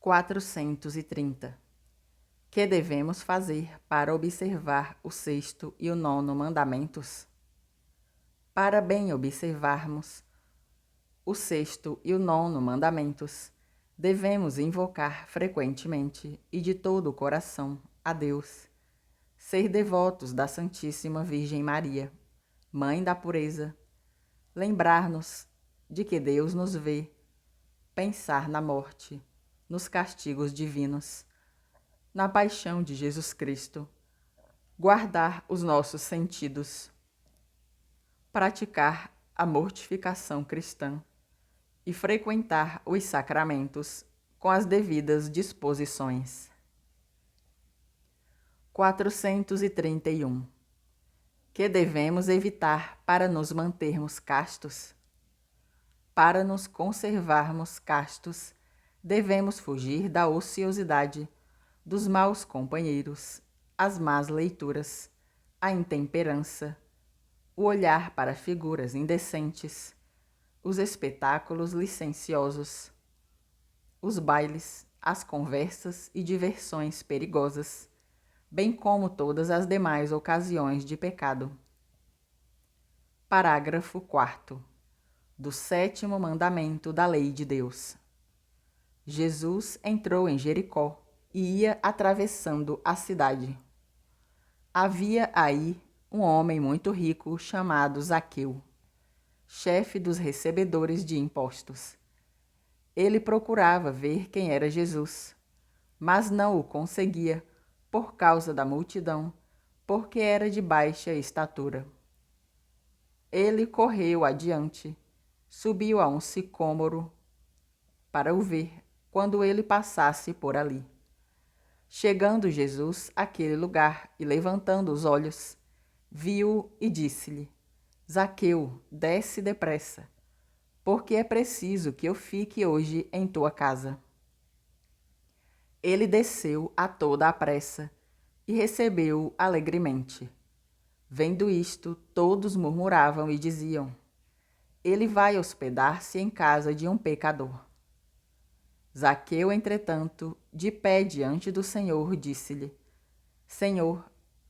430. Que devemos fazer para observar o sexto e o nono mandamentos? Para bem observarmos o sexto e o nono mandamentos, devemos invocar frequentemente e de todo o coração a Deus, ser devotos da Santíssima Virgem Maria, Mãe da Pureza, lembrar-nos de que Deus nos vê, pensar na morte, nos castigos divinos, na paixão de Jesus Cristo, guardar os nossos sentidos, praticar a mortificação cristã e frequentar os sacramentos com as devidas disposições. 431. Que devemos evitar para nos mantermos castos? Para nos conservarmos castos, devemos fugir da ociosidade, dos maus companheiros, as más leituras, a intemperança, o olhar para figuras indecentes, os espetáculos licenciosos, os bailes, as conversas e diversões perigosas, bem como todas as demais ocasiões de pecado. Parágrafo 4º. Do 7º mandamento da lei de Deus. Jesus entrou em Jericó e ia atravessando a cidade. Havia aí um homem muito rico chamado Zaqueu, chefe dos recebedores de impostos. Ele procurava ver quem era Jesus, mas não o conseguia por causa da multidão, porque era de baixa estatura. Ele correu adiante, subiu a um sicômoro para o ver quando ele passasse por ali. Chegando Jesus àquele lugar e levantando os olhos, viu-o e disse-lhe: Zaqueu, desce depressa, porque é preciso que eu fique hoje em tua casa. Ele desceu a toda a pressa e recebeu-o alegremente. Vendo isto, todos murmuravam e diziam: Ele vai hospedar-se em casa de um pecador. Zaqueu, entretanto, de pé diante do Senhor, disse-lhe: Senhor,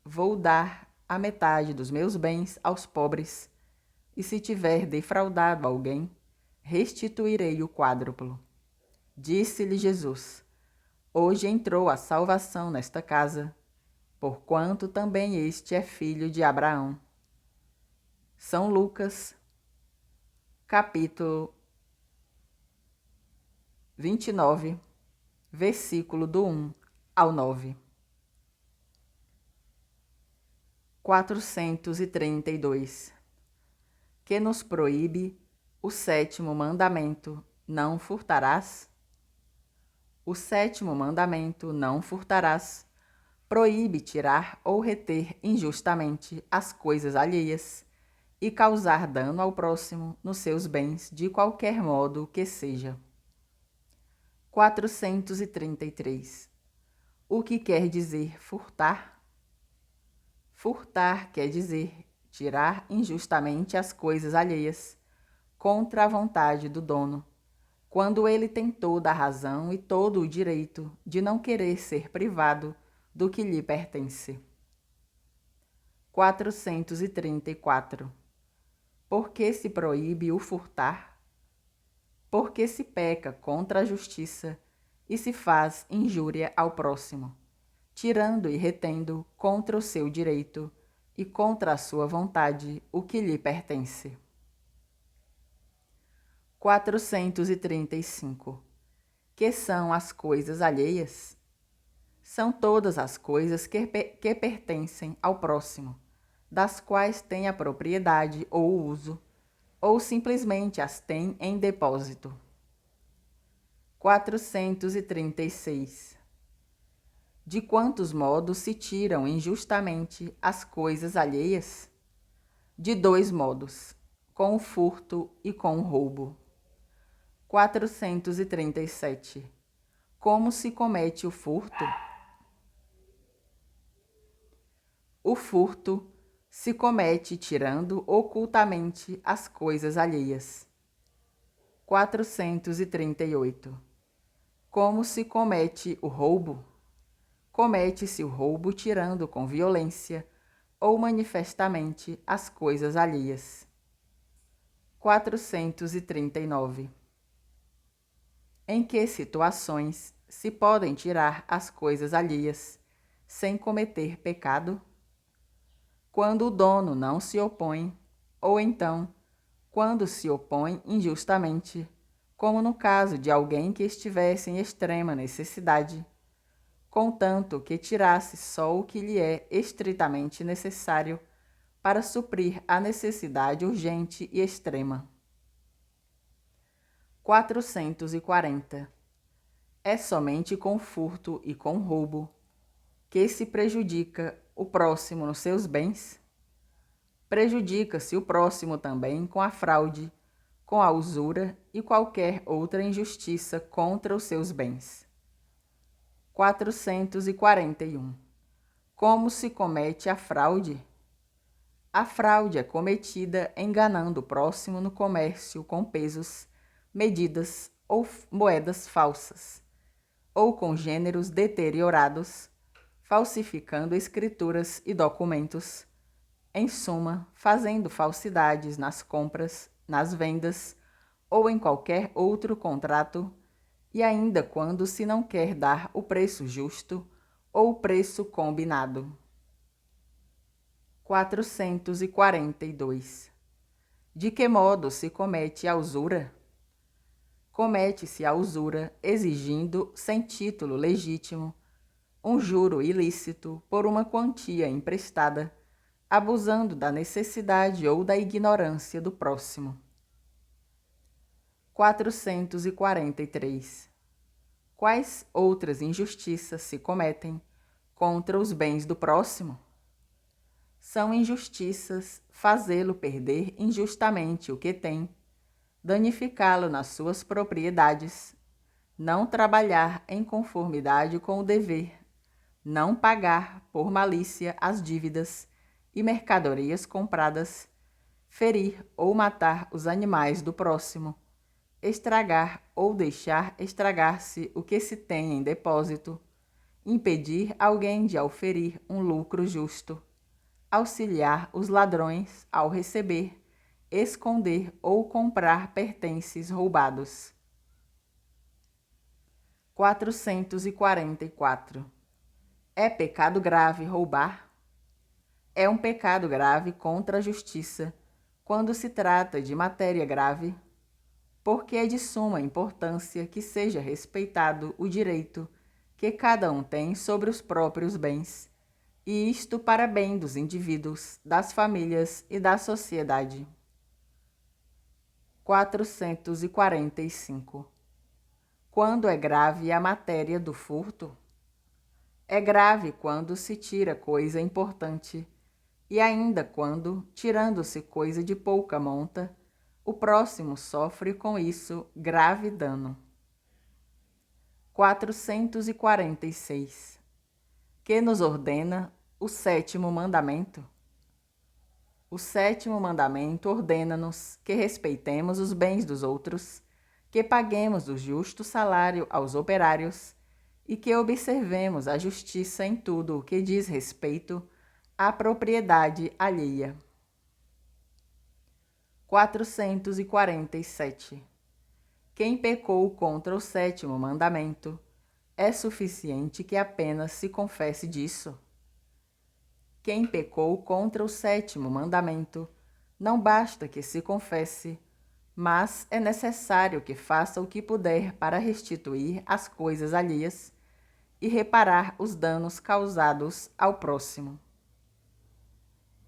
vou dar a metade dos meus bens aos pobres, e se tiver defraudado alguém, restituirei o quádruplo. Disse-lhe Jesus: Hoje entrou a salvação nesta casa, porquanto também este é filho de Abraão. São Lucas, capítulo 29, versículo do 1 ao 9. 432. Que nos proíbe o 7º mandamento: não furtarás? O 7º mandamento: não furtarás, proíbe tirar ou reter injustamente as coisas alheias e causar dano ao próximo nos seus bens de qualquer modo que seja. 433. O que quer dizer furtar? Furtar quer dizer tirar injustamente as coisas alheias, contra a vontade do dono, quando ele tem toda a razão e todo o direito de não querer ser privado do que lhe pertence. 434. Por que se proíbe o furtar? Porque se peca contra a justiça e se faz injúria ao próximo, tirando e retendo contra o seu direito e contra a sua vontade o que lhe pertence. 435. Que são as coisas alheias? São todas as coisas que pertencem ao próximo, das quais tem a propriedade ou o uso, ou simplesmente as tem em depósito. 436. De quantos modos se tiram injustamente as coisas alheias? De 2 modos, com o furto e com o roubo. 437. Como se comete o furto? O furto se comete tirando ocultamente as coisas alheias. 438. Como se comete o roubo? Comete-se o roubo tirando com violência ou manifestamente as coisas alheias. 439. Em que situações se podem tirar as coisas alheias sem cometer pecado? Quando o dono não se opõe, ou então, quando se opõe injustamente, como no caso de alguém que estivesse em extrema necessidade, contanto que tirasse só o que lhe é estritamente necessário para suprir a necessidade urgente e extrema. 440. É somente com furto e com roubo que se prejudica o próximo nos seus bens? Prejudica-se o próximo também com a fraude, com a usura e qualquer outra injustiça contra os seus bens. 441. Como se comete a fraude? A fraude é cometida enganando o próximo no comércio com pesos, medidas ou moedas falsas, ou com gêneros deteriorados, falsificando escrituras e documentos, em suma, fazendo falsidades nas compras, nas vendas ou em qualquer outro contrato, e ainda quando se não quer dar o preço justo ou o preço combinado. 442. De que modo se comete a usura? Comete-se a usura exigindo, sem título legítimo, um juro ilícito por uma quantia emprestada, abusando da necessidade ou da ignorância do próximo. 443. Quais outras injustiças se cometem contra os bens do próximo? São injustiças fazê-lo perder injustamente o que tem, danificá-lo nas suas propriedades, não trabalhar em conformidade com o dever, não pagar por malícia as dívidas e mercadorias compradas, ferir ou matar os animais do próximo, estragar ou deixar estragar-se o que se tem em depósito, impedir alguém de auferir um lucro justo, auxiliar os ladrões ao receber, esconder ou comprar pertences roubados. 444. É pecado grave roubar? É um pecado grave contra a justiça, quando se trata de matéria grave, porque é de suma importância que seja respeitado o direito que cada um tem sobre os próprios bens, e isto para bem dos indivíduos, das famílias e da sociedade. 445. Quando é grave a matéria do furto? É grave quando se tira coisa importante, e ainda quando, tirando-se coisa de pouca monta, o próximo sofre com isso grave dano. 446. Que nos ordena o sétimo mandamento? O sétimo mandamento ordena-nos que respeitemos os bens dos outros, que paguemos o justo salário aos operários e que observemos a justiça em tudo o que diz respeito à propriedade alheia. 447. Quem pecou contra o sétimo mandamento, é suficiente que apenas se confesse disso. Quem pecou contra o sétimo mandamento, não basta que se confesse, mas é necessário que faça o que puder para restituir as coisas alheias e reparar os danos causados ao próximo.